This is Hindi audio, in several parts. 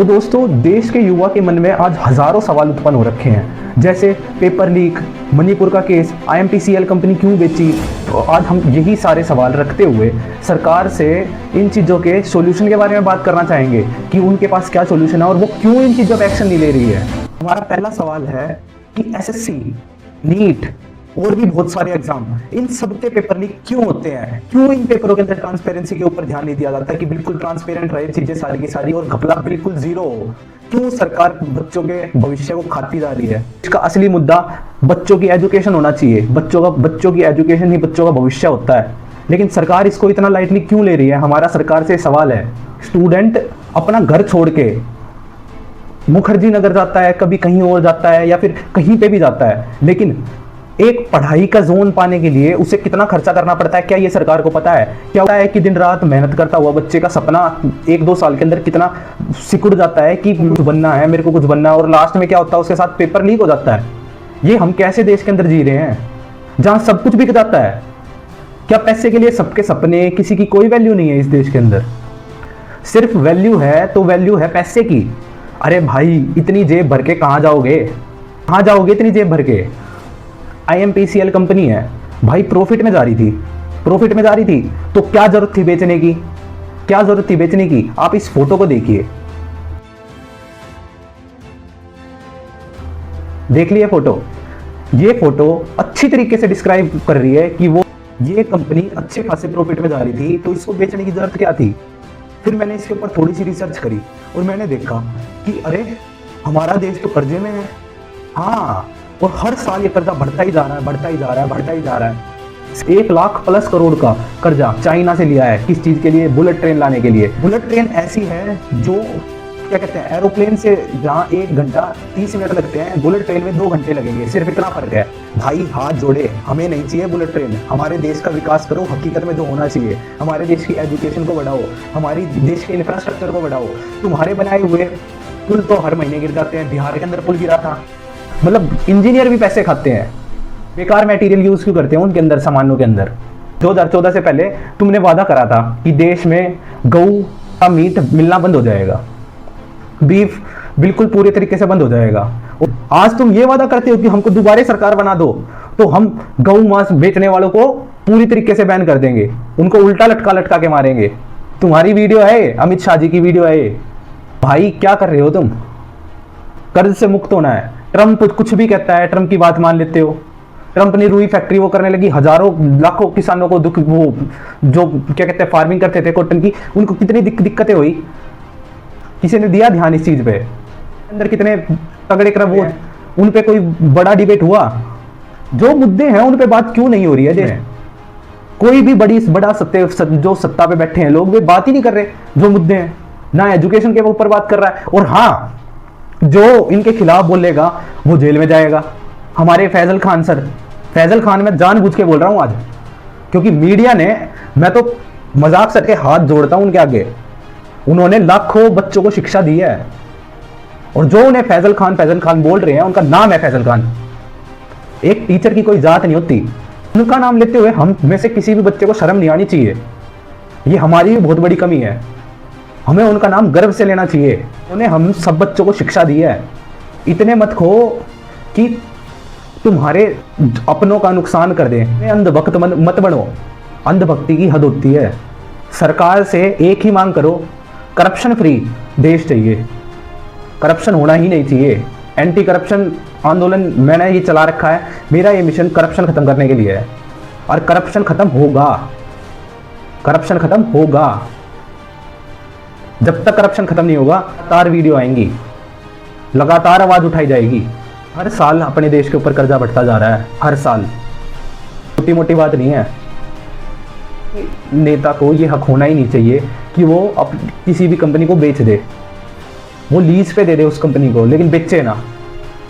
तो दोस्तों, देश के युवा के मन में आज हजारों सवाल उत्पन्न हो रखे हैं, जैसे पेपर लीक, मणिपुर का केस, आईएमपीसीएल कंपनी क्यों बेची। तो आज हम यही सारे सवाल रखते हुए सरकार से इन चीज़ों के सॉल्यूशन के बारे में बात करना चाहेंगे कि उनके पास क्या सॉल्यूशन है और वो क्यों इन चीज़ों पर एक्शन नहीं ले रही है। हमारा पहला सवाल है कि एसएससी, नीट और भी बहुत सारे एग्जाम, इन सब के पेपर लीक क्यों होते हैं? क्यों इन पेपरों के अंदर ट्रांसपेरेंसी के ऊपर ध्यान नहीं दिया जाता कि बिल्कुल ट्रांसपेरेंट रहे चीजें सारी की सारी और घपला बिल्कुल जीरो हो? क्यों सरकार बच्चों के भविष्य को खाती जा रही है? इसका असली मुद्दा बच्चों की एजुकेशन होना चाहिए। बच्चों की एजुकेशन ही बच्चों का भविष्य होता है, लेकिन सरकार इसको इतना लाइटली क्यों ले रही है? हमारा सरकार से सवाल है। स्टूडेंट अपना घर छोड़ के मुखर्जी नगर जाता है, कभी कहीं और जाता है या फिर कहीं पे भी जाता है, लेकिन एक पढ़ाई का जोन पाने के लिए उसे कितना खर्चा करना पड़ता है, क्या ये सरकार को पता है? क्या होता है कि दिन रात मेहनत करता हुआ बच्चे का सपना 1-2 साल के अंदर कितना सिकुड़ जाता है कि कुछ बनना है, मेरे को कुछ बनना है, और लास्ट में क्या होता है, उसके साथ पेपर लीक हो जाता है। ये हम कैसे देश के अंदर जी रहे हैं जहां सब कुछ बिक जाता है? क्या पैसे के लिए सबके सपने, किसी की कोई वैल्यू नहीं है इस देश के अंदर? सिर्फ वैल्यू है तो वैल्यू है पैसे की। अरे भाई, इतनी जेब भर के कहाँ जाओगे? कहाँ जाओगे इतनी जेब भर के? आईएमपीसीएल कंपनी है भाई, प्रॉफिट में जा रही थी, तो क्या जरूरत थी बेचने की? क्या जरूरत थी बेचने की? आप इस फोटो को देखिए, देख लिए फोटो। ये फोटो अच्छी तरीके से डिस्क्राइब कर रही है कि ये कंपनी अच्छे खासे प्रॉफिट में जा रही थी, तो इसको बेचने की जरूरत क्या थी? फिर मैंने इसके ऊपर थोड़ी सी रिसर्च करी और मैंने देखा कि अरे, हमारा देश तो कर्जे में है। हाँ, और हर साल ये कर्जा बढ़ता ही जा रहा है। 1 लाख प्लस करोड़ का कर्जा चाइना से लिया है। किस चीज के लिए? बुलेट ट्रेन लाने के लिए। बुलेट ट्रेन ऐसी है जो क्या कहते हैं, एरोप्लेन से जहाँ 1 घंटा 30 मिनट लगते हैं, बुलेट ट्रेन में 2 घंटे लगेंगे। सिर्फ इतना फर्क है। भाई हाथ जोड़े, हमें नहीं चाहिए बुलेट ट्रेन। हमारे देश का विकास करो हकीकत में जो होना चाहिए। हमारे देश की एजुकेशन को बढ़ाओ, हमारी देश के इंफ्रास्ट्रक्चर को बढ़ाओ। तुम्हारे बनाए हुए पुल तो हर महीने गिर जाते हैं। बिहार के अंदर पुल गिरा था। मतलब इंजीनियर भी पैसे खाते हैं, बेकार मटेरियल यूज क्यों करते हैं उनके अंदर, सामानों के अंदर। 2014 से पहले तुमने वादा करा था कि देश में गऊ का मीट मिलना बंद हो जाएगा, बीफ बिल्कुल पूरे तरीके से बंद हो जाएगा। और आज तुम ये वादा करते हो कि हमको दोबारा सरकार बना दो तो हम गऊ मांस बेचने वालों को पूरी तरीके से बैन कर देंगे, उनको उल्टा लटका के मारेंगे। तुम्हारी वीडियो है, अमित शाह जी की वीडियो है। भाई क्या कर रहे हो तुम? कर्ज से मुक्त होना है। ट्रंप कुछ भी कहता है, ट्रंप की बात मान लेते हो। ट्रंप ने रुई फैक्ट्री वो करने लगी, हजारों लाखों किसानों को दुख, वो जो क्या कहते हैं फार्मिंग करते थे कॉटन की, उनको कितनी दिक्कतें हुई। किसी ने दिया ध्यान इस चीज पे? अंदर कितने तगड़े क्रम हुए, उन पे कोई बड़ा डिबेट हुआ? जो मुद्दे हैं उन पे बात क्यों नहीं हो रही है? देश कोई भी बड़ा जो सत्ता पे बैठे हैं लोग, वे बात ही नहीं कर रहे जो मुद्दे हैं। ना एजुकेशन के ऊपर बात कर रहा है, और हाँ, जो इनके खिलाफ बोलेगा वो जेल में जाएगा। हमारे फैजल खान सर, फैजल खान मैं जानबूझ के बोल रहा हूं आज, क्योंकि मीडिया ने, मैं तो मजाक सर के हाथ जोड़ता हूं उनके आगे, उन्होंने लाखों बच्चों को शिक्षा दी है। और जो उन्हें फैजल खान बोल रहे हैं, उनका नाम है फैजल खान। एक टीचर की कोई जात नहीं होती। उनका नाम लेते हुए हम में से किसी भी बच्चे को शर्म नहीं आनी चाहिए। ये हमारी भी बहुत बड़ी कमी है। हमें उनका नाम गर्व से लेना चाहिए। उन्हें हम सब बच्चों को शिक्षा दी है। इतने मत खो कि तुम्हारे अपनों का नुकसान कर दें। अंधभक्त मत बनो, अंधभक्ति की हद होती है। सरकार से एक ही मांग करो, करप्शन फ्री देश चाहिए। करप्शन होना ही नहीं चाहिए। एंटी करप्शन आंदोलन मैंने ये चला रखा है। मेरा ये मिशन करप्शन खत्म करने के लिए है, और करप्शन खत्म होगा। जब तक करप्शन खत्म नहीं होगा, लगातार वीडियो आएंगी, लगातार आवाज उठाई जाएगी। हर साल अपने देश के ऊपर कर्जा बढ़ता जा रहा है, हर साल। छोटी मोटी बात नहीं है। नेता को ये हक होना ही नहीं चाहिए कि वो किसी भी कंपनी को बेच दे। वो लीज पे दे दे उस कंपनी को, लेकिन बेचे ना।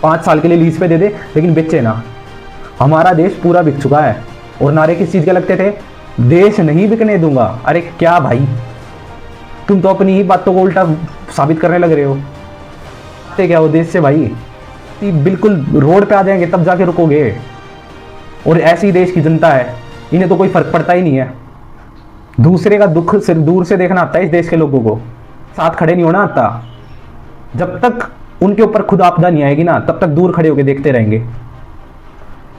5 साल के लिए लीज पे दे दे, लेकिन बेचे ना। हमारा देश पूरा बिक चुका है। और नारे किस चीज के लगते थे? देश नहीं बिकने दूंगा। अरे क्या भाई, तुम तो अपनी ही बातों को उल्टा साबित करने लग रहे हो। क्या हो देश से भाई? बिल्कुल रोड पे आ जाएंगे तब जाके रुकोगे। और ऐसी देश की जनता है, इन्हें तो कोई फर्क पड़ता ही नहीं है। दूसरे का दुख सिर्फ दूर से देखना आता है इस देश के लोगों को, साथ खड़े नहीं होना आता। जब तक उनके ऊपर खुद आपदा नहीं आएगी ना, तब तक दूर खड़े होकर देखते रहेंगे।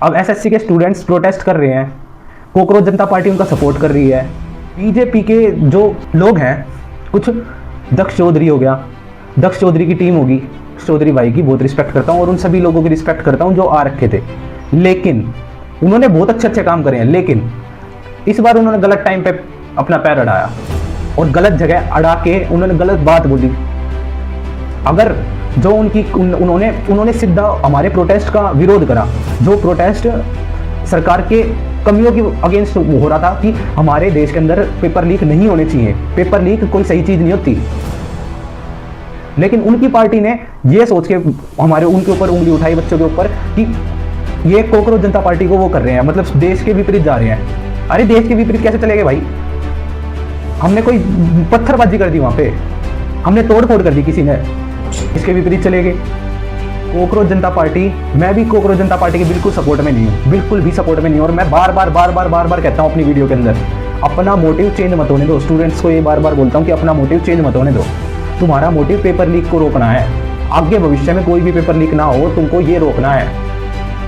अब एसएससी के स्टूडेंट्स प्रोटेस्ट कर रहे हैं, कोकरोच जनता पार्टी उनका सपोर्ट कर रही है। बीजेपी के जो लोग हैं, कुछ दक्ष चौधरी हो गया, दक्ष चौधरी की टीम होगी, चौधरी भाई की बहुत रिस्पेक्ट करता हूँ और उन सभी लोगों की रिस्पेक्ट करता हूँ जो आ रखे थे, लेकिन उन्होंने बहुत अच्छे अच्छे काम करे हैं। लेकिन इस बार उन्होंने गलत टाइम पे अपना पैर अड़ाया और गलत जगह अड़ा के उन्होंने गलत बात बोली। अगर जो उन्होंने सीधा हमारे प्रोटेस्ट का विरोध करा, जो प्रोटेस्ट सरकार के कमियों की अगेंस्ट हो रहा था कि हमारे देश के अंदर पेपर लीक नहीं होने चाहिए, पेपर लीक कोई सही चीज़ नहीं होती, लेकिन उनकी पार्टी ने ये सोच के उनके ऊपर उंगली उठाई, बच्चों के ऊपर, कि ये कोकरोच जनता पार्टी को वो कर रहे हैं, मतलब देश के विपरीत जा रहे हैं। अरे देश के विपरीत कैसे चले गए भाई? हमने कोई पत्थरबाजी कर दी वहाँ पे, हमने तोड़ फोड़ कर दी किसी ने, इसके विपरीत चले गए। कोकरोच जनता पार्टी, मैं भी कोकरोच जनता पार्टी के बिल्कुल सपोर्ट में नहीं हूँ, बिल्कुल भी सपोर्ट में नहीं हूँ। और मैं बार बार कहता हूँ अपनी वीडियो के अंदर, अपना मोटिव चेंज मत होने दो। स्टूडेंट्स को ये बार बार बोलता हूँ कि अपना मोटिव चेंज मत होने दो। तुम्हारा मोटिव पेपर लीक को रोकना है, आगे भविष्य में कोई भी पेपर लीक ना हो, तुमको ये रोकना है,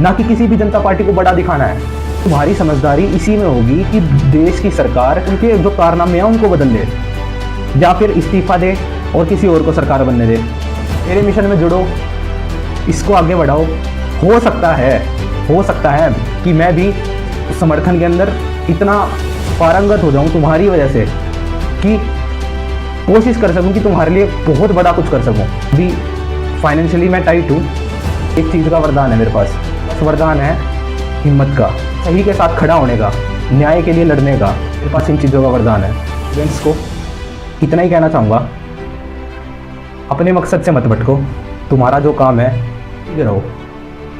ना कि किसी भी जनता पार्टी को बड़ा दिखाना है। तुम्हारी समझदारी इसी में होगी कि देश की सरकार उनके जो कारनामे हैं उनको बदल दे, या फिर इस्तीफा दे और किसी और को सरकार बनने दे। मेरे मिशन में जुड़ो, इसको आगे बढ़ाओ। हो सकता है कि मैं भी समर्थन के अंदर इतना पारंगत हो जाऊं तुम्हारी वजह से कि कोशिश कर सकूं कि तुम्हारे लिए बहुत बड़ा कुछ कर सकूं। भी फाइनेंशियली मैं टाइट हूँ। एक चीज़ का वरदान है मेरे पास, बस वरदान है हिम्मत का, सही के साथ खड़ा होने का, न्याय के लिए लड़ने का। मेरे पास इन चीज़ों का वरदान है। स्टूडेंट्स को इतना ही कहना चाहूँगा, अपने मकसद से मत भटको। तुम्हारा जो काम है ठीक रहो,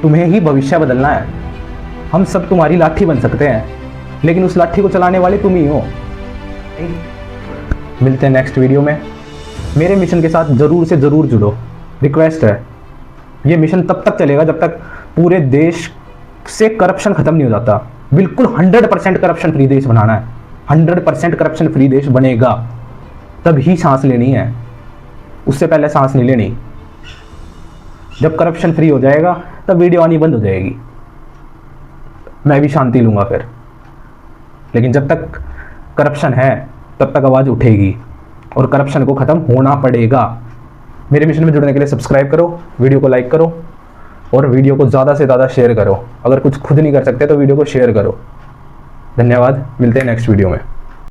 तुम्हें ही भविष्य बदलना है। हम सब तुम्हारी लाठी बन सकते हैं, लेकिन उस लाठी को चलाने वाले तुम ही हो। मिलते हैं नेक्स्ट वीडियो में। मेरे मिशन के साथ ज़रूर से ज़रूर जुड़ो, रिक्वेस्ट है। ये मिशन तब तक चलेगा जब तक पूरे देश से करप्शन ख़त्म नहीं हो जाता। बिल्कुल 100% करप्शन फ्री देश बनाना है। 100% करप्शन फ्री देश बनेगा, तब ही सांस लेनी है, उससे पहले सांस नहीं लेनी। जब करप्शन फ्री हो जाएगा तब वीडियो आनी बंद हो जाएगी, मैं भी शांति लूँगा फिर। लेकिन जब तक करप्शन है तब तक आवाज़ उठेगी और करप्शन को ख़त्म होना पड़ेगा। मेरे मिशन में जुड़ने के लिए सब्सक्राइब करो, वीडियो को लाइक करो और वीडियो को ज़्यादा से ज़्यादा शेयर करो। अगर कुछ खुद नहीं कर सकते तो वीडियो को शेयर करो। धन्यवाद, मिलते हैं नेक्स्ट वीडियो में।